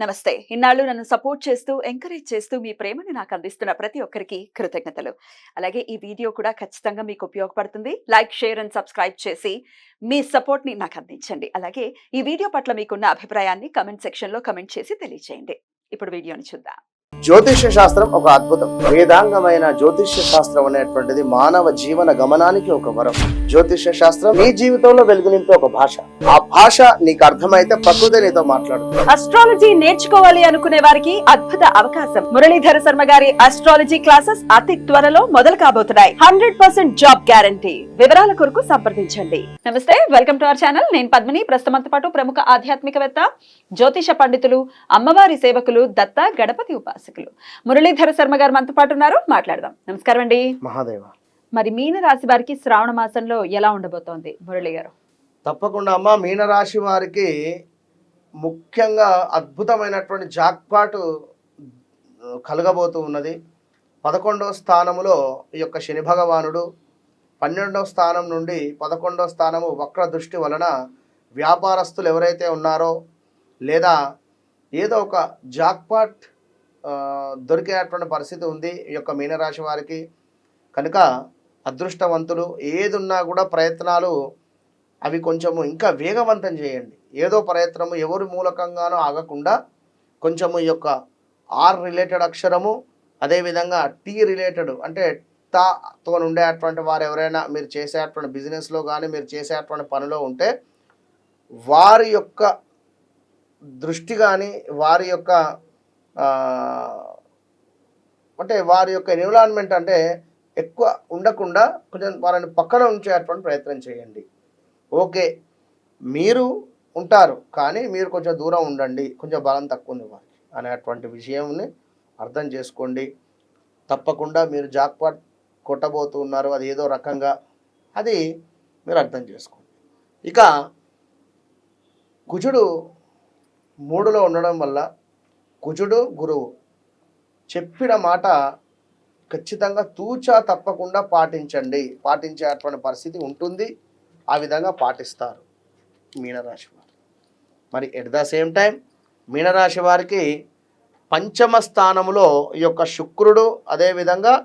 నమస్తే. ఇన్నాళ్ళు నన్ను సపోర్ట్ చేస్తూ, ఎంకరేజ్ చేస్తూ మీ ప్రేమని నాకు అందిస్తున్న ప్రతి ఒక్కరికి కృతజ్ఞతలు. అలాగే ఈ వీడియో కూడా ఖచ్చితంగా మీకు ఉపయోగపడుతుంది. లైక్, షేర్ అండ్ సబ్స్క్రైబ్ చేసి మీ సపోర్ట్‌ని నాకు అందించండి. అలాగే ఈ వీడియో పట్ల మీకున్న అభిప్రాయాన్ని కామెంట్ సెక్షన్‌లో కామెంట్ చేసి తెలియజేయండి. ఇప్పుడు వీడియోని చూద్దాం. జ్యోతిష్య శాస్త్రం ఒక అద్భుతం. వేదాంగమైన జ్యోతిష్య శాస్త్రం అనేటువంటిది మానవ జీవన గమనానికి ఒక వరం. జ్యోతిష్య శాస్త్రం నీ జీవితంలో వెలుగునింపే ఒక భాష. ఆ భాష నీకు అర్థమైతే ప్రకృతి నీతో మాట్లాడుతుంది. అస్ట్రాలజీ నేర్చుకోవాలి అనుకునే వారికి అద్భుత అవకాశం. మురళీధర శర్మ గారి అస్ట్రాలజీ క్లాసెస్ అతి త్వరలో మొదలు కాబోతున్నాయి. 100% జాబ్ గ్యారంటీ. వివరాల కొరకు సంప్రదించండి. నమస్తే, వెల్కమ్ టు అవర్ ఛానల్. నేను పద్మిని. ప్రస్తుతంతో పాటు ప్రముఖ ఆధ్యాత్మికవేత్త, జ్యోతిష పండితులు, అమ్మవారి సేవకులు, దత్త గణపతి ఉపాసకులు మురళీధర శర్మ గారు మనతో పాటు ఉన్నారు. మాట్లాడదాం. నమస్కారం అండి. మహాదేవ. మరి మీన రాశి వారికి శ్రావణ మాసంలో ఎలా ఉండబోతోంది మురళి గారు? తప్పకుండా అమ్మ, మీనరాశి వారికి ముఖ్యంగా అద్భుతమైనటువంటి జాక్పాటు కలగబోతూ ఉన్నది. 11వ స్థానములో ఈ యొక్క శని భగవానుడు 12వ స్థానం నుండి 11వ స్థానము వక్ర దృష్టి వలన వ్యాపారస్తులు ఎవరైతే ఉన్నారో లేదా ఏదో ఒక జాక్పాట్ దొరికేటువంటి పరిస్థితి ఉంది ఈ యొక్క మీనరాశి వారికి. కనుక అదృష్టవంతులు. ఏదున్నా కూడా ప్రయత్నాలు అవి కొంచెము ఇంకా వేగవంతం చేయండి. ఏదో ప్రయత్నము ఎవరి మూలకంగానో ఆగకుండా కొంచెము ఈ యొక్క ఆర్ రిలేటెడ్ అక్షరము, అదేవిధంగా టీ రిలేటెడ్ అంటే తాతో ఉండేటువంటి వారు ఎవరైనా మీరు చేసేటువంటి బిజినెస్లో కానీ మీరు చేసేటువంటి పనిలో ఉంటే వారి యొక్క దృష్టి కానీ వారి యొక్క అంటే వారి యొక్క ఎన్విరాన్మెంట్ అంటే ఎక్కువ ఉండకుండా కొంచెం వారిని పక్కన ఉంచేటువంటి ప్రయత్నం చేయండి. ఓకే, మీరు ఉంటారు కానీ మీరు కొంచెం దూరం ఉండండి, కొంచెం బలం తక్కువ ఉంది వారికి అనేటువంటి విషయంని అర్థం చేసుకోండి. తప్పకుండా మీరు జాక్పాట్ కొట్టబోతున్నారు, అది ఏదో రకంగా అది మీరు అర్థం చేసుకోండి. ఇక కుజుడు 3లో ఉండడం వల్ల కుజుడు గురువు చెప్పిన మాట ఖచ్చితంగా తూచా తప్పకుండా పాటించేటువంటి పరిస్థితి ఉంటుంది. ఆ విధంగా పాటిస్తారు మీనరాశి వారు. మరి ఎట్ ద సేమ్ టైం మీనరాశి వారికి పంచమ స్థానములో ఈ యొక్క శుక్రుడు అదేవిధంగా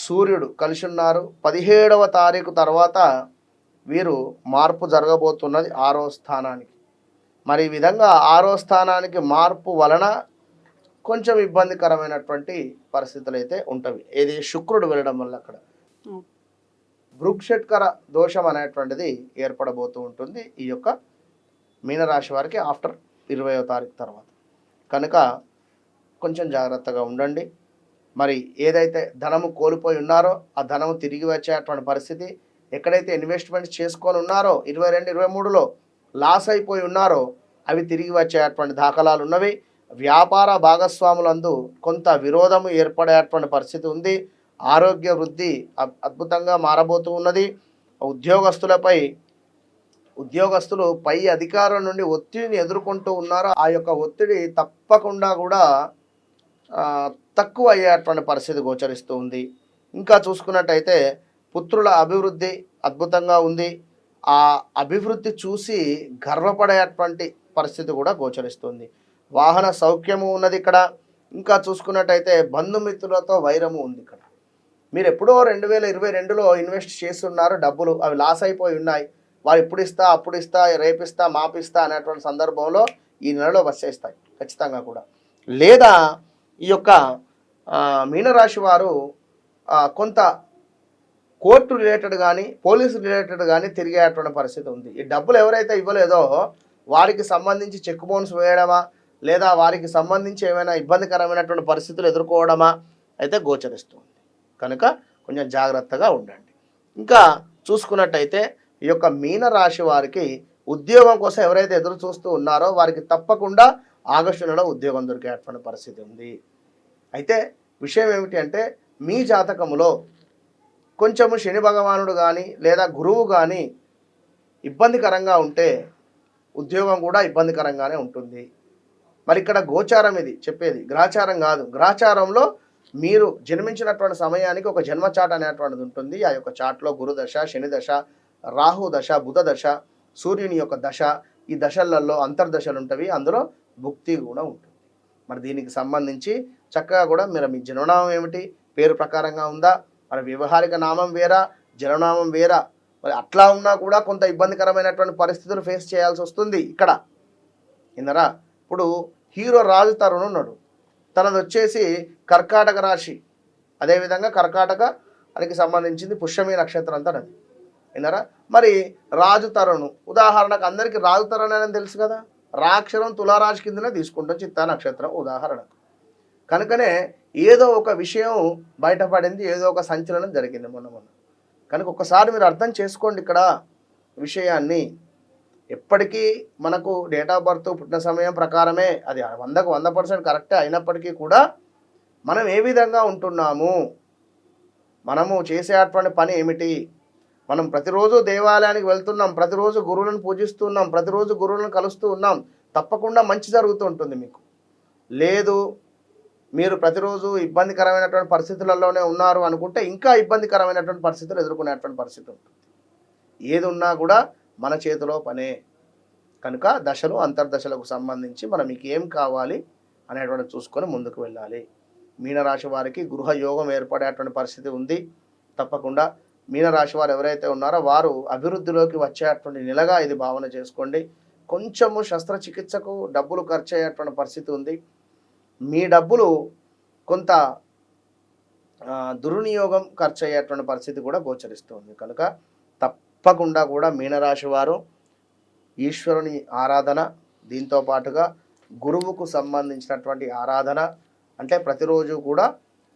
సూర్యుడు కలిసి ఉన్నారు. 17వ తారీఖు తర్వాత వీరు మార్పు జరగబోతున్నది 6వ స్థానానికి. మరి ఈ విధంగా 6వ స్థానానికి మార్పు వలన కొంచెం ఇబ్బందికరమైనటువంటి పరిస్థితులు అయితే ఉంటవి. ఏది శుక్రుడు వెళ్ళడం వల్ల అక్కడ భృక్షట్కర దోషం అనేటువంటిది ఏర్పడబోతూ ఉంటుంది ఈ యొక్క మీనరాశి వారికి ఆఫ్టర్ 20వ తారీఖు తర్వాత. కనుక కొంచెం జాగ్రత్తగా ఉండండి. మరి ఏదైతే ధనము కోల్పోయి ఉన్నారో ఆ ధనము తిరిగి వచ్చేటువంటి పరిస్థితి, ఎక్కడైతే ఇన్వెస్ట్మెంట్స్ చేసుకొని ఉన్నారో 22, 23లో లాస్ అయిపోయి ఉన్నారో అవి తిరిగి వచ్చేటువంటి దాఖలాలు ఉన్నవి. వ్యాపార భాగస్వాములందు కొంత విరోధము ఏర్పడేటువంటి పరిస్థితి ఉంది. ఆరోగ్య వృద్ధి అద్భుతంగా మారబోతూ ఉన్నది. ఉద్యోగస్తులు పై అధికారుల నుండి ఒత్తిడిని ఎదుర్కొంటూ ఉన్నారు. ఆ యొక్క ఒత్తిడి తప్పకుండా కూడా తక్కువ అయ్యేటువంటి పరిస్థితి గోచరిస్తూ ఉంది. ఇంకా చూసుకున్నట్టయితే పుత్రుల అభివృద్ధి అద్భుతంగా ఉంది. ఆ అభివృద్ధి చూసి గర్వపడేటువంటి పరిస్థితి కూడా గోచరిస్తుంది. వాహన సౌఖ్యము ఉన్నది ఇక్కడ. ఇంకా చూసుకున్నట్టయితే బంధుమిత్రులతో వైరము ఉంది ఇక్కడ. మీరు ఎప్పుడో 2022లో ఇన్వెస్ట్ చేస్తున్నారు డబ్బులు, అవి లాస్ అయిపోయి ఉన్నాయి. వారు ఇప్పుడు ఇస్తా అప్పుడు ఇస్తా రేపిస్తా మాపిస్తా అనేటువంటి సందర్భంలో ఈ నెలలో వచ్చేస్తాయి ఖచ్చితంగా కూడా. లేదా ఈ యొక్క మీనరాశి వారు కొంత కోర్టు రిలేటెడ్ కానీ పోలీసు రిలేటెడ్ కానీ తిరిగేటువంటి పరిస్థితి ఉంది. ఈ డబ్బులు ఎవరైతే ఇవ్వలేదో వారికి సంబంధించి చెక్ బౌన్స్ వేయడమా లేదా వారికి సంబంధించి ఏమైనా ఇబ్బందికరమైనటువంటి పరిస్థితులు ఎదుర్కోవడమా అయితే గోచరిస్తుంది. కనుక కొంచెం జాగ్రత్తగా ఉండండి. ఇంకా చూసుకున్నట్టయితే ఈ యొక్క మీనరాశి వారికి ఉద్యోగం కోసం ఎవరైతే ఎదురు చూస్తూ ఉన్నారో వారికి తప్పకుండా ఆగస్టు నెలలో ఉద్యోగం దొరికేటువంటి పరిస్థితి ఉంది. అయితే విషయం ఏమిటి అంటే మీ జాతకములో కొంచెము శని భగవానుడు కానీ లేదా గురువు కానీ ఇబ్బందికరంగా ఉంటే ఉద్యోగం కూడా ఇబ్బందికరంగానే ఉంటుంది. మరి ఇక్కడ గోచారం ఇది చెప్పేది, గ్రహచారం కాదు. గ్రహచారంలో మీరు జన్మించినటువంటి సమయానికి ఒక జన్మ చాట్ అనేటువంటిది ఉంటుంది. ఆ యొక్క చాట్లో గురు దశ, శని దశ, రాహు దశ, బుధ దశ, సూర్యుని యొక్క దశ, ఈ దశలలో అంతర్దశలు ఉంటవి. అందులో భుక్తి కూడా ఉంటుంది. మరి దీనికి సంబంధించి చక్కగా కూడా మీరు మీ జన్మనామం ఏమిటి, పేరు ప్రకారంగా ఉందా, మరి వ్యవహారిక నామం వేరా, జన్మనామం వేరా, మరి అట్లా ఉన్నా కూడా కొంత ఇబ్బందికరమైనటువంటి పరిస్థితులు ఫేస్ చేయాల్సి వస్తుంది ఇక్కడ. విన్నారా? ఇప్పుడు హీరో రాజు తరుణ్ ఉన్నాడు, తనది వచ్చేసి కర్కాటక రాశి, అదేవిధంగా కర్కాటకానికి సంబంధించింది పుష్యమి నక్షత్రం అంతా అది. విన్నారా? మరి రాజు తరుణ్ ఉదాహరణకు అందరికీ రాజు తరుణ్ అని తెలుసు కదా, రాక్షరం తులారాశి కిందనే తీసుకుంటాం, చిత్తా నక్షత్రం ఉదాహరణకు. కనుకనే ఏదో ఒక విషయం బయటపడింది, ఏదో ఒక సంచలనం జరిగింది మొన్న. కనుక ఒకసారి మీరు అర్థం చేసుకోండి ఇక్కడ విషయాన్ని. ఎప్పటికీ మనకు డేట్ ఆఫ్ బర్త్ పుట్టిన సమయం ప్రకారమే అది 100కు 100% కరెక్టే అయినప్పటికీ కూడా మనం ఏ విధంగా ఉంటున్నాము, మనము చేసేటువంటి పని ఏమిటి, మనం ప్రతిరోజు దేవాలయానికి వెళ్తున్నాం, ప్రతిరోజు గురువులను పూజిస్తున్నాం, ప్రతిరోజు గురువులను కలుస్తూ ఉన్నాం, తప్పకుండా మంచి జరుగుతూ ఉంటుంది మీకు. లేదు మీరు ప్రతిరోజు ఇబ్బందికరమైనటువంటి పరిస్థితులలోనే ఉన్నారు అనుకుంటే ఇంకా ఇబ్బందికరమైనటువంటి పరిస్థితులు ఎదుర్కొనేటువంటి పరిస్థితి ఉంటుంది. ఏది ఉన్నా కూడా మన చేతిలో పనే. కనుక దశలు అంతర్దశలకు సంబంధించి మనం మీకు ఏం కావాలి అనేటువంటి చూసుకొని ముందుకు వెళ్ళాలి. మీనరాశి వారికి గృహయోగం ఏర్పడేటువంటి పరిస్థితి ఉంది. తప్పకుండా మీనరాశి వారు ఎవరైతే ఉన్నారో వారు అభివృద్ధిలోకి వచ్చేటువంటి నెలగా ఇది భావన చేసుకోండి. కొంచెము శస్త్రచికిత్సకు డబ్బులు ఖర్చు అయ్యేటువంటి పరిస్థితి ఉంది. మీ డబ్బులు కొంత దుర్వినియోగం ఖర్చు అయ్యేటువంటి పరిస్థితి కూడా గోచరిస్తుంది. కనుక తప్పకుండా కూడా మీనరాశి వారు ఈశ్వరుని ఆరాధన, దీంతో పాటుగా గురువుకు సంబంధించినటువంటి ఆరాధన, అంటే ప్రతిరోజు కూడా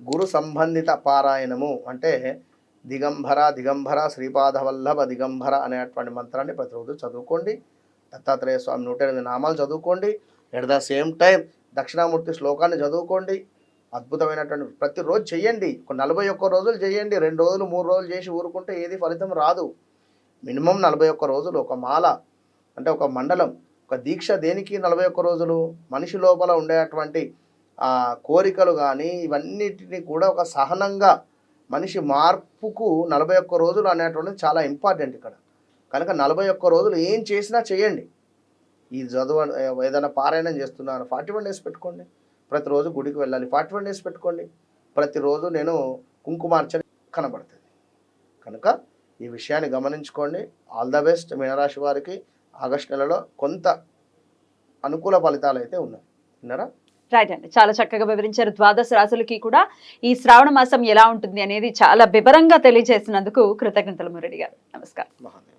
గురు సంబంధిత పారాయణము, అంటే దిగంబర శ్రీపాదవల్లభ దిగంబర అనేటువంటి మంత్రాన్ని ప్రతిరోజు చదువుకోండి. దత్తాత్రేయ స్వామి 108 నామాలు చదువుకోండి. At the same time Dakshinamurthy శ్లోకాన్ని చదువుకోండి. అద్భుతమైనటువంటి ప్రతిరోజు చెయ్యండి. 41 రోజులు చేయండి. 2 రోజులు 3 రోజులు చేసి ఊరుకుంటే ఏది ఫలితం రాదు. మినిమం 41 రోజులు ఒక మాల, అంటే ఒక మండలం, ఒక దీక్ష. దేనికి 41 రోజులు? మనిషి లోపల ఉండేటువంటి కోరికలు కానీ ఇవన్నిటిని కూడా ఒక సహనంగా మనిషి మార్పుకు 41 రోజులు అనేటువంటిది చాలా ఇంపార్టెంట్ ఇక్కడ. కనుక 41 రోజులు ఏం చేసినా చేయండి. ఈ చదువు ఏదైనా పారాయణం చేస్తున్నాను 41 డేస్ పెట్టుకోండి. ప్రతిరోజు గుడికి వెళ్ళాలి 41 డేస్ పెట్టుకోండి. ప్రతిరోజు నేను కుంకుమార్చన కనబడుతుంది. కనుక ఈ విషయాన్ని గమనించుకోండి. ఆల్ ద బెస్ట్ మీనరాశి వారికి. ఆగస్టు నెలలో కొంత అనుకూల ఫలితాలు అయితే ఉన్నాయి. విన్నారా? రైట్ అండి, చాలా చక్కగా వివరించారు. ద్వాదశ రాశులకి కూడా ఈ శ్రావణ మాసం ఎలా ఉంటుంది అనేది చాలా వివరంగా తెలియజేసినందుకు కృతజ్ఞతలు మురళి గారు. నమస్కారం. మహాదేవ్.